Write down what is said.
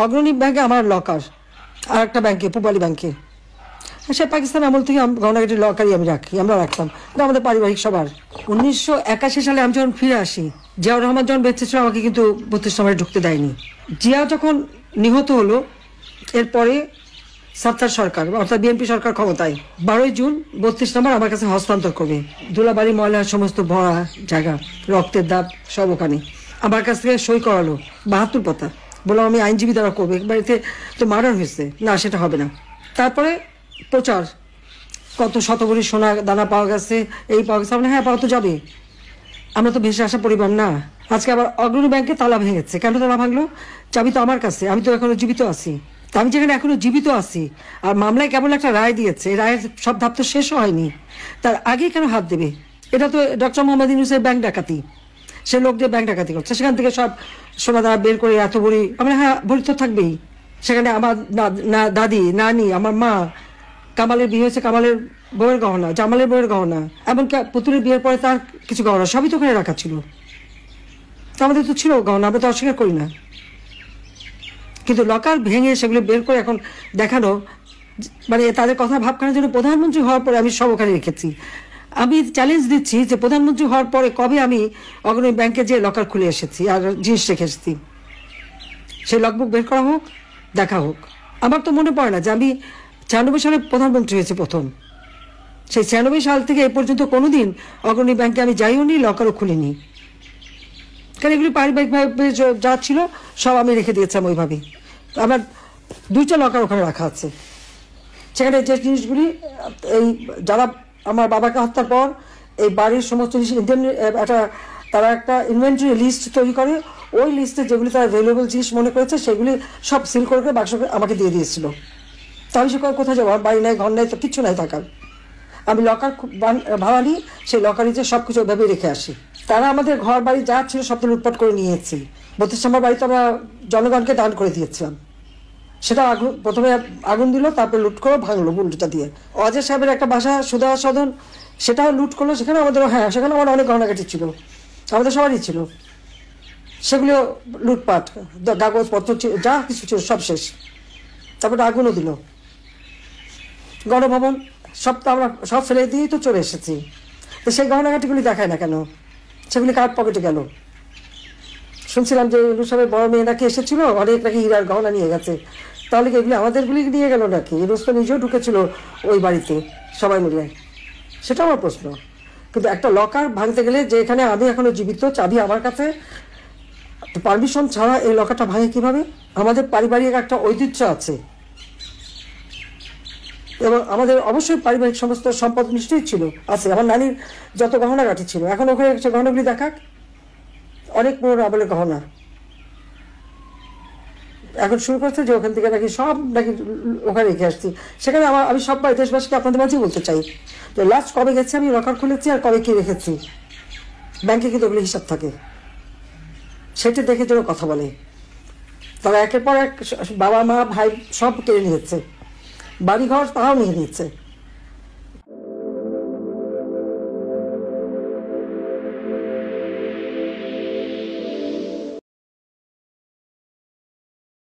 অগ্রণী ব্যাংকে আমার লকার, আর একটা ব্যাংকে পূবালী ব্যাংকে, সে পাকিস্তান আমল থেকে গহনাগাটির লকারই আমি রাখি, আমরা রাখতাম, এটা আমাদের পারিবারিক সবার। 1981 সালে আমি যখন ফিরে আসি, জিয়াউর রহমান যখন বেঁচে ছিল আমাকে কিন্তু 32 নম্বরে ঢুকতে দেয়নি। জিয়া যখন নিহত হলো এরপরে সাত্তার সরকার অর্থাৎ বিএনপি সরকার ক্ষমতায় 12 জুন 32 নম্বর আমার কাছে হস্তান্তর করবে। ধুলাবাড়ি ময়লার সমস্ত ভরা জায়গা, রক্তের দাগ সব ওখানে আমার কাছ থেকে সই করালো 72 পাতা, বললাম আমি আইনজীবী দ্বারা করবে, বাড়িতে তো মার্ডার হয়েছে, না সেটা হবে না। তারপরে প্রচার, কত শতকরি সোনা দানা পাওয়া গেছে, এই পাওয়া গেছে, হ্যাঁ পাওয়া তো যাবে, আমরা তো ভেসে আসা পরিবার না। আজকে আবার অগ্রণী ব্যাংকে তালা ভেঙেছে, কেন তালা ভাঙলো? চাবি তো আমার কাছে, আমি তো এখনো জীবিত আছি। আমি যেখানে এখনো জীবিত আছি আর মামলায় কেবল একটা রায় দিয়েছে, রায়ের সব ধাপ তো শেষও হয়নি, তার আগে কেন হাত দেবে? এটা তো ডক্টর মোহাম্মদ ইউনূসের ব্যাংক ডাকাতি, সে লোক দিয়ে ব্যাংক ডাকাতি করছে, সেখান থেকে সব সোনা দানা বের করে এত ভরি, আমরা হ্যাঁ ভরি তো থাকবেই। সেখানে আমার দাদি, নানি, আমার মা, কামালের বিয়ে হয়েছে, কামালের বউয়ের গহনা, জামালের বউয়ের গহনা, এমনকি পুতুলের বিয়ের পরে তার কিছু গহনা সবই তো ওখানে রাখা ছিল। আমাদের তো ছিল গহনা, আমরা তো অস্বীকার করি না, কিন্তু লকার ভেঙে সেগুলো বের করে এখন দেখানো, মানে তাদের কথা ভাবখানার জন্য প্রধানমন্ত্রী হওয়ার পরে আমি সব ওখানে রেখেছি। আমি চ্যালেঞ্জ দিচ্ছি যে প্রধানমন্ত্রী হওয়ার পরে কবে আমি অগ্রণী ব্যাংকে যে লকার খুলে এসেছি আর জিনিস রেখে এসেছি, সেই লগবুক বের করা হোক, দেখা হোক। আমার তো মনে পড়ে না যে আমি 96 সালে প্রধানমন্ত্রী হয়েছে প্রথম, সেই 96 সাল থেকে এ পর্যন্ত কোনোদিন অগ্রণী ব্যাংকে আমি যাইও নি, লকারও খুলিনি, কারণ এগুলি পারিবারিকভাবে যা ছিল সব আমি রেখে দিয়েছিলাম ওইভাবেই। আমার 2টা লকার ওখানে রাখা আছে, সেখানে যে জিনিসগুলি এই যারা আমার বাবাকে হত্যার পর এই বাড়ির সমস্ত জিনিস তারা একটা ইনভেন্টরি লিস্ট তৈরি করে, ওই লিস্টে যেগুলি তারা ভ্যালুয়েবল জিনিস মনে করেছে সেগুলি সব সিল করে বাক্স আমাকে দিয়ে দিয়েছিল। তো আমি সে কোথায় যাবো, বাড়ি নাই, ঘর নাই, তো কিচ্ছু নাই থাকার। আমি লকার ভাড়া নিই, সেই লকারে যে সব কিছু ওইভাবেই রেখে আসি। তারা আমাদের ঘর বাড়ি যা ছিল সব তো লুটপাট করে নিয়েছি। 32 নম্বর বাড়িতে আমরা জনগণকে দান করে দিয়েছিলাম, সেটা প্রথমে আগুন দিল, তারপরে লুট করে ভাঙলো উল্টোটা দিয়ে। অজয় সাহেবের একটা বাসা সুধা সদন, সেটাও লুট করলো, সেখানে আমাদের হ্যাঁ সেখানে আমার অনেক গহনাগাটি ছিল, আমাদের সবারই ছিল, সেগুলো লুটপাট, কাগজপত্র যা কিছু ছিল সব শেষ। তারপরে আগুনও দিল। গণভবন সব তো আমরা সব ফেলে দিয়েই তো চলে এসেছি, তো সেই গহনাগাটিগুলি দেখায় না কেন? সেগুলি কার পকেটে গেল? শুনছিলাম যে ইউনূস সাহেবের বড় মেয়ে নাকি এসেছিল, অনেক নাকি হীরার গহনা নিয়ে গেছে, তাহলে কি এগুলি আমাদেরগুলি নিয়ে গেল নাকি? ইউনূস তো নিজেও ঢুকেছিল ওই বাড়িতে সবাই মিলে, সেটা আমার প্রশ্ন। কিন্তু একটা লকার ভাঙতে গেলে, যে এখানে আমি এখনো জীবিত, চাবি আমার কাছে, পারমিশন ছাড়া এই লকারটা ভাঙে কিভাবে? আমাদের পারিবারিক একটা ঐতিহ্য আছে এবং আমাদের অবশ্যই পারিবারিক সমস্ত সম্পদ নিশ্চয়ই ছিল, আছে। আমার নানির যত গহনাগাটি ছিল, এখন ওখানে সে গহনাগুলি দেখাক, অনেক পুরোনো আমলের গহনা। এখন শুরু করছে যে ওখান থেকে নাকি সব নাকি ওখানে রেখে আসছি। সেখানে আমি সব দেশবাসীকে আপনাদের মাঝেই বলতে চাই যে লাস্ট কবে গেছে আমি লকার খুলেছি আর কবে কি রেখেছি, ব্যাংকে কিন্তু ওগুলো হিসাব থাকে, সেটি দেখে যেন কথা বলে। তারা একের পর এক বাবা মা ভাই সব কেড়ে নিয়েছে, বাড়িঘর তারাও নিয়ে নিচ্ছে।